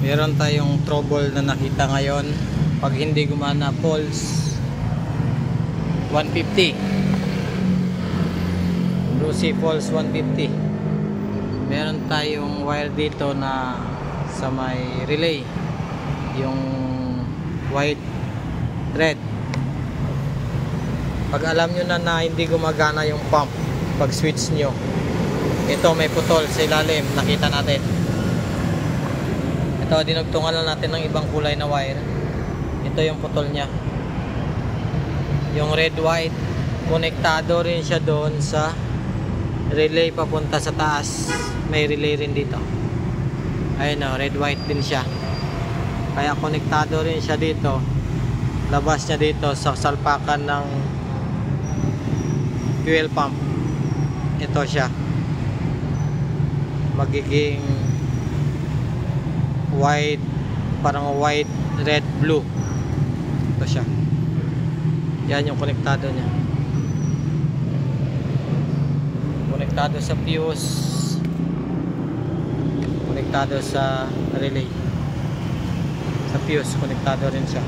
Meron tayong trouble na nakita ngayon. Pag hindi gumana, pulse 150, Brucey pulse 150. Meron tayong wire dito na sa may relay, yung white red. Pag alam nyo na hindi gumagana yung pump, pag switch nyo, ito may putol sa ilalim, nakita natin. Ito, dinugtungan lang natin ng ibang kulay na wire. Ito yung putol nya, yung red white. Konektado rin siya doon sa relay papunta sa taas. May relay rin dito. Ayun o, red white din siya. Kaya konektado rin siya dito. Labas niya dito sa salpakan ng fuel pump. Ito siya, magiging white, parang white, red, blue. Ito siya. Yan yung konektado niya. Konektado sa fuse, konektado sa relay. Sa fuse konektado rin siya.